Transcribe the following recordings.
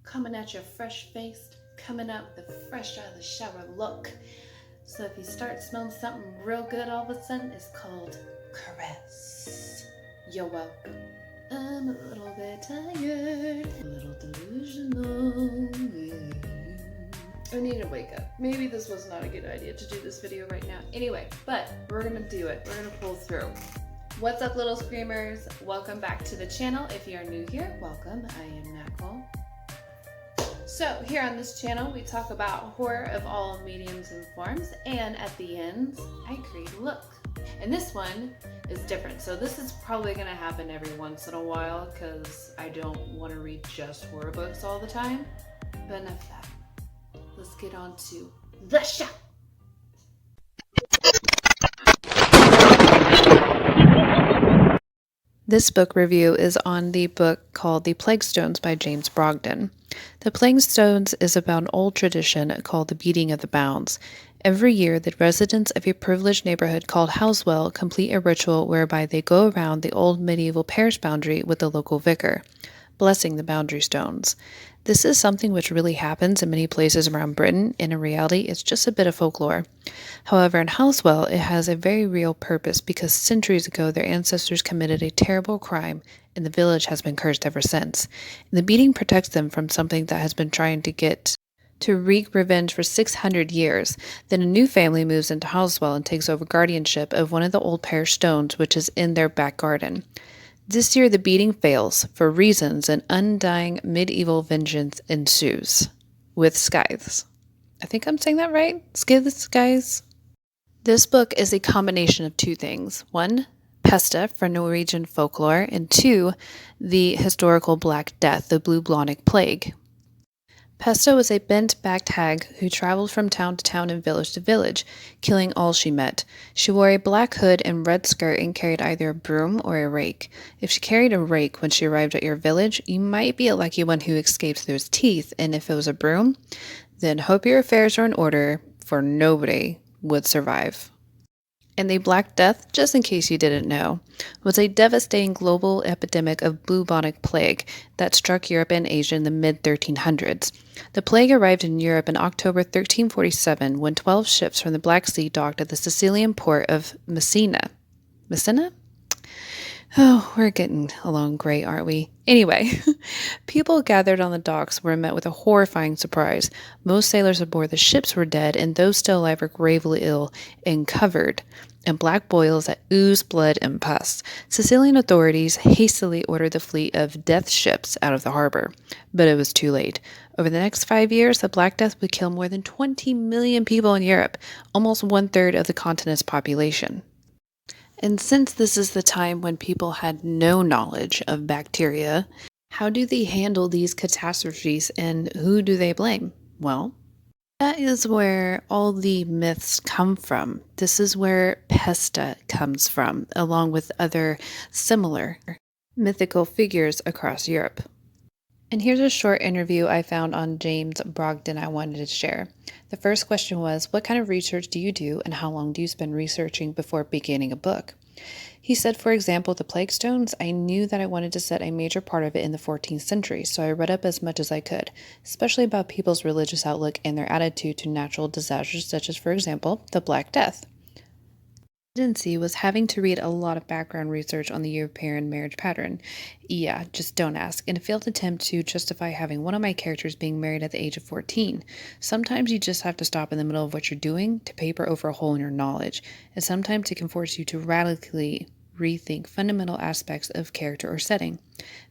coming at you fresh-faced, coming out with a fresh out of the shower look. So if you start smelling something real good all of a sudden, it's called caress. You're welcome. I'm a little bit tired, a little delusional. I need to wake up. Maybe this was not a good idea to do this video right now. Anyway, but we're gonna do it. We're gonna pull through. What's up, little screamers? Welcome back to the channel. If you are new here, welcome. I am Nicole. So here on this channel, we talk about horror of all mediums and forms, and at the end, I create a look. And this one is different. So this is probably gonna happen every once in a while because I don't want to read just horror books all the time. But enough of that. Let's get on to the show. This book review is on the book called The Plague Stones by James Brogden. The Plague Stones is about an old tradition called the beating of the bounds. Every year, the residents of a privileged neighborhood called Housewell complete a ritual whereby they go around the old medieval parish boundary with the local vicar, blessing the boundary stones. This is something which really happens in many places around Britain, and in reality, it's just a bit of folklore. However, in Housewell, it has a very real purpose because centuries ago, their ancestors committed a terrible crime, and the village has been cursed ever since. And the beating protects them from something that has been trying to wreak revenge for 600 years. Then a new family moves into Housewell and takes over guardianship of one of the old parish stones, which is in their back garden. This year, the beating fails. For reasons, an undying medieval vengeance ensues. With scythes. I think I'm saying that right? Scythes, guys? This book is a combination of two things. One, Pesta for Norwegian folklore, and two, the historical Black Death, the bubonic plague. Pesta was a bent-backed hag who traveled from town to town and village to village, killing all she met. She wore a black hood and red skirt and carried either a broom or a rake. If she carried a rake when she arrived at your village, you might be a lucky one who escaped those teeth, and if it was a broom, then hope your affairs are in order, for nobody would survive. And the Black Death, just in case you didn't know, was a devastating global epidemic of bubonic plague that struck Europe and Asia in the mid-1300s. The plague arrived in Europe in October 1347 when 12 ships from the Black Sea docked at the Sicilian port of Messina. Messina? Oh, we're getting along great, aren't we? Anyway, people gathered on the docks were met with a horrifying surprise. Most sailors aboard the ships were dead, and those still alive were gravely ill and covered in black boils that oozed blood and pus. Sicilian authorities hastily ordered the fleet of death ships out of the harbor, but it was too late. Over the next 5 years, the Black Death would kill more than 20 million people in Europe, almost 1/3 of the continent's population. And since this is the time when people had no knowledge of bacteria, how do they handle these catastrophes and who do they blame? Well, that is where all the myths come from. This is where Pesta comes from, along with other similar mythical figures across Europe. And here's a short interview I found on James Brogden I wanted to share. The first question was, what kind of research do you do and how long do you spend researching before beginning a book? He said, for example, the Plague Stones, I knew that I wanted to set a major part of it in the 14th century, so I read up as much as I could, especially about people's religious outlook and their attitude to natural disasters such as, for example, the Black Death. Tendency was having to read a lot of background research on the European marriage pattern. Yeah, just don't ask. In a failed attempt to justify having one of my characters being married at the age of 14. Sometimes you just have to stop in the middle of what you're doing to paper over a hole in your knowledge, and sometimes it can force you to radically rethink fundamental aspects of character or setting,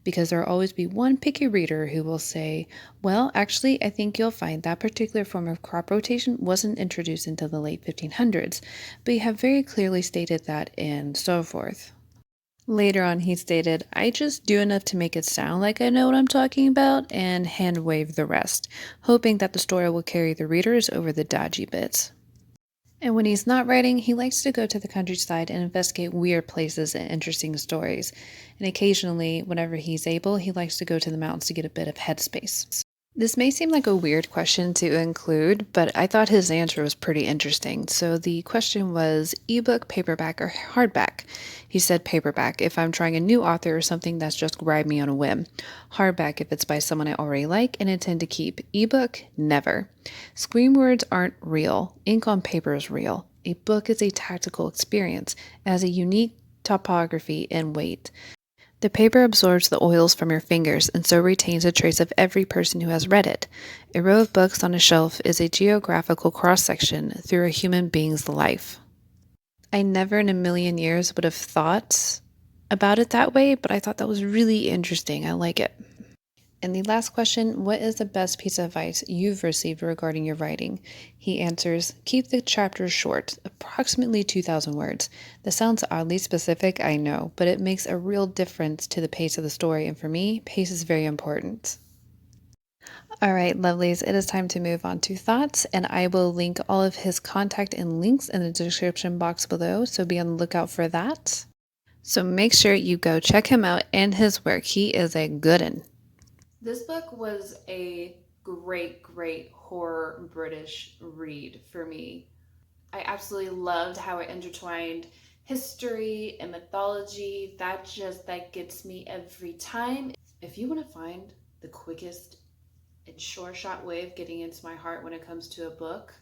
because there will always be one picky reader who will say, well, actually, I think you'll find that particular form of crop rotation wasn't introduced until the late 1500s, but you have very clearly stated that, and so forth. Later on, he stated, I just do enough to make it sound like I know what I'm talking about and hand wave the rest, hoping that the story will carry the readers over the dodgy bits. And when he's not writing, he likes to go to the countryside and investigate weird places and interesting stories. And occasionally, whenever he's able, he likes to go to the mountains to get a bit of headspace. This may seem like a weird question to include, but I thought his answer was pretty interesting. So the question was ebook, paperback, or hardback? He said paperback if I'm trying a new author or something that's just grabbed me on a whim. Hardback if it's by someone I already like and intend to keep. Ebook, never. Screen words aren't real. Ink on paper is real. A book is a tactical experience. It has a unique topography and weight. The paper absorbs the oils from your fingers and so retains a trace of every person who has read it. A row of books on a shelf is a geographical cross section through a human being's life. I never in a million years would have thought about it that way, but I thought that was really interesting. I like it. And the last question, what is the best piece of advice you've received regarding your writing? He answers, keep the chapters short, approximately 2,000 words. That sounds oddly specific, I know, but it makes a real difference to the pace of the story, and for me, pace is very important. All right, lovelies, it is time to move on to thoughts, and I will link all of his contact and links in the description box below, so be on the lookout for that. So make sure you go check him out and his work. He is a good one. This book was a great horror British read for me. I absolutely loved how it intertwined history and mythology. That gets me every time. If you want to find the quickest and sure shot way of getting into my heart when it comes to a book,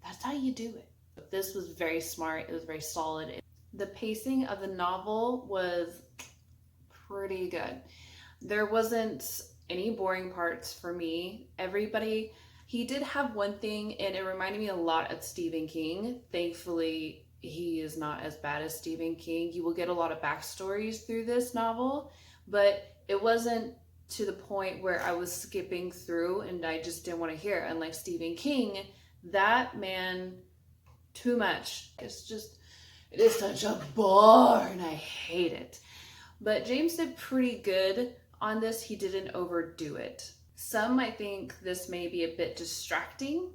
that's how you do it. This was very smart. It was very solid. The pacing of the novel was pretty good. There wasn't any boring parts for me. He did have one thing, and it reminded me a lot of Stephen King. Thankfully, he is not as bad as Stephen King. You will get a lot of backstories through this novel, but it wasn't to the point where I was skipping through and I just didn't want to hear it. Unlike Stephen King, that man, too much. It is such a bore, and I hate it. But James did pretty good on this. He didn't overdo it. Some might think this may be a bit distracting,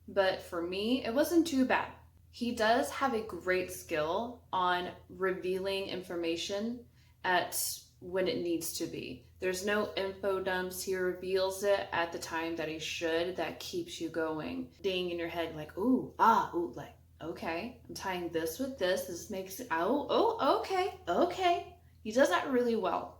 but for me, it wasn't too bad. He does have a great skill on revealing information at when it needs to be. There's no info dumps. He reveals it at the time that he should. That keeps you going. Ding in your head like, ooh, like, okay, I'm tying this with this. This makes it, okay. He does that really well.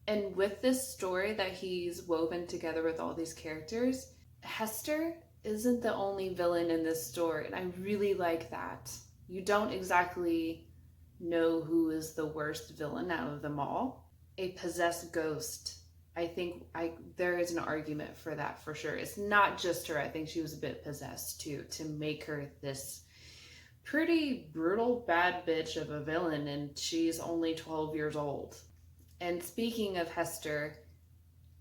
And with this story that he's woven together with all these characters, Hester isn't the only villain in this story, and I really like that. You don't exactly know who is the worst villain out of them all. A possessed ghost. There is an argument for that for sure. It's not just her. I think she was a bit possessed too, to make her this pretty brutal bad bitch of a villain, and she's only 12 years old. And speaking of Hester,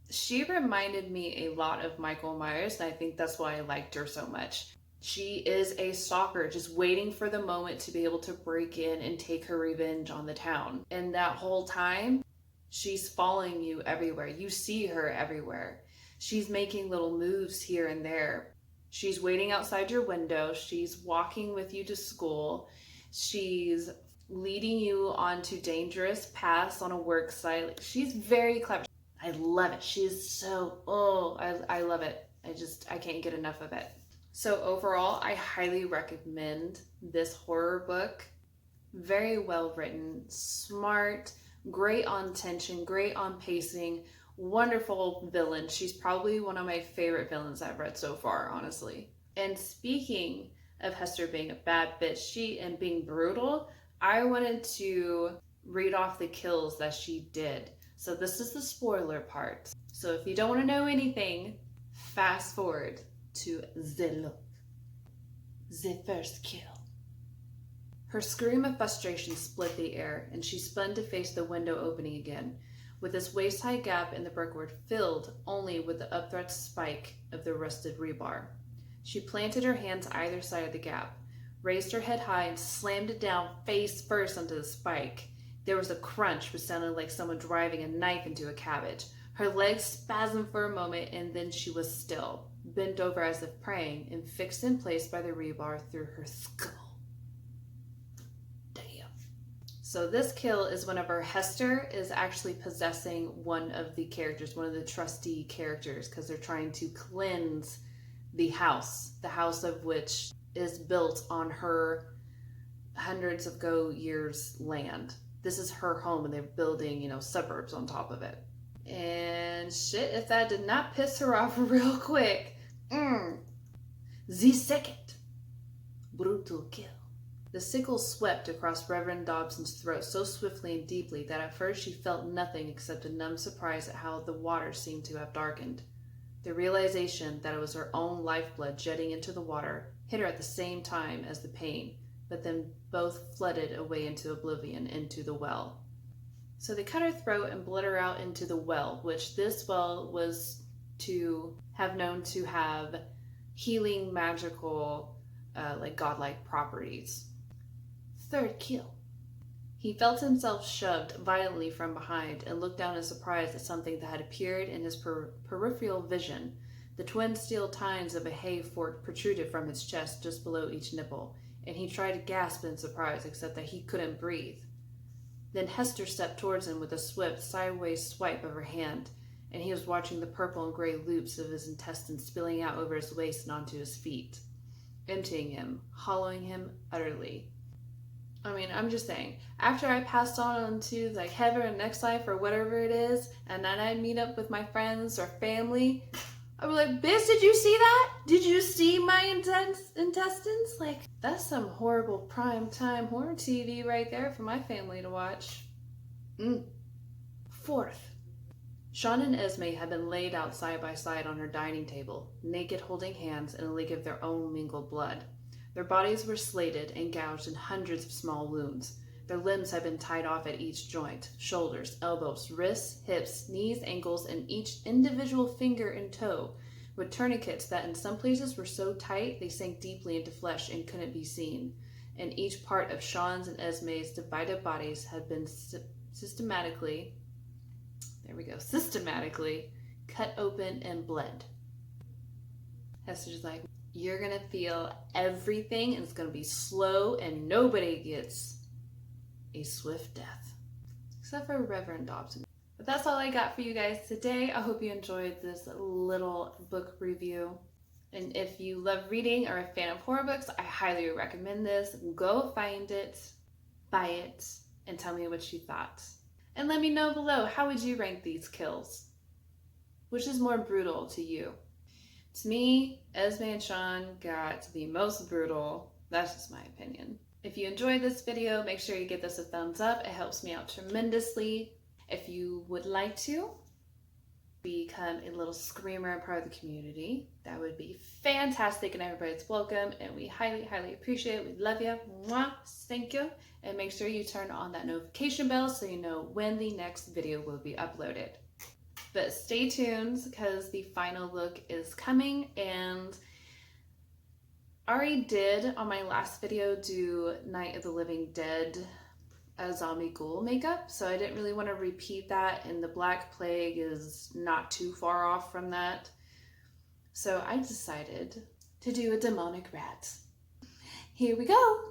she reminded me a lot of Michael Myers, and I think that's why I liked her so much. She is a stalker, just waiting for the moment to be able to break in and take her revenge on the town. And that whole time, she's following you everywhere. You see her everywhere. She's making little moves here and there. She's waiting outside your window. She's walking with you to school. She's leading you onto dangerous paths on a work site. Like, she's very clever. I love it. She is so, I love it. I can't get enough of it. So overall, I highly recommend this horror book. Very well written, smart, great on tension, great on pacing, wonderful villain. She's probably one of my favorite villains I've read so far, honestly. And speaking of Hester being a bad bitch, and being brutal, I wanted to read off the kills that she did. So this is the spoiler part. So if you don't want to know anything, fast forward to the first kill. Her scream of frustration split the air, and she spun to face the window opening again, with this waist-high gap in the brickwork filled only with the upthrust spike of the rusted rebar. She planted her hands either side of the gap, raised her head high, and slammed it down face first onto the spike. There was a crunch which sounded like someone driving a knife into a cabbage. Her legs spasmed for a moment, and then she was still, bent over as if praying, and fixed in place by the rebar through her skull. So this kill is whenever Hester is actually possessing one of the characters, one of the trustee characters, because they're trying to cleanse the house of which is built on her hundreds of years land. This is her home and they're building, suburbs on top of it. And shit, if that did not piss her off real quick. The second brutal kill. The sickle swept across Reverend Dobson's throat so swiftly and deeply that at first she felt nothing except a numb surprise at how the water seemed to have darkened. The realization that it was her own lifeblood jetting into the water hit her at the same time as the pain, but then both flooded away into oblivion, into the well. So they cut her throat and bled her out into the well, which this well was to have known to have healing, magical, godlike properties. Third kill. He felt himself shoved violently from behind and looked down in surprise at something that had appeared in his peripheral vision. The twin steel tines of a hay fork protruded from his chest just below each nipple, and he tried to gasp in surprise, except that he couldn't breathe. Then Hester stepped towards him with a swift, sideways swipe of her hand, and he was watching the purple and gray loops of his intestines spilling out over his waist and onto his feet, emptying him, hollowing him utterly. I mean, I'm just saying, after I passed on to heaven or next life or whatever it is, and then I meet up with my friends or family, I'd be like, bitch, did you see that? Did you see my intestines? That's some horrible prime time horror TV right there for my family to watch. Fourth. Sean and Esme had been laid out side by side on her dining table, naked, holding hands in a lake of their own mingled blood. Their bodies were slated and gouged in hundreds of small wounds. Their limbs had been tied off at each joint, shoulders, elbows, wrists, hips, knees, ankles, and each individual finger and toe, with tourniquets that in some places were so tight they sank deeply into flesh and couldn't be seen. And each part of Sean's and Esme's divided bodies had been systematically cut open and bled. Hester's like, you're going to feel everything, and it's going to be slow, and nobody gets a swift death. Except for Reverend Dobson. But that's all I got for you guys today. I hope you enjoyed this little book review. And if you love reading or are a fan of horror books, I highly recommend this. Go find it, buy it, and tell me what you thought. And let me know below, how would you rank these kills? Which is more brutal to you? To me, Esme and Sean got the most brutal. That's just my opinion. If you enjoyed this video, make sure you give this a thumbs up. It helps me out tremendously. If you would like to become a little screamer and part of the community, that would be fantastic, and everybody's welcome, and we highly, highly appreciate it. We love you. Mwah. Thank you. And make sure you turn on that notification bell so you know when the next video will be uploaded. But stay tuned, because the final look is coming, and I already did on my last video do Night of the Living Dead zombie ghoul makeup, so I didn't really want to repeat that, and the Black Plague is not too far off from that. So I decided to do a demonic rat. Here we go!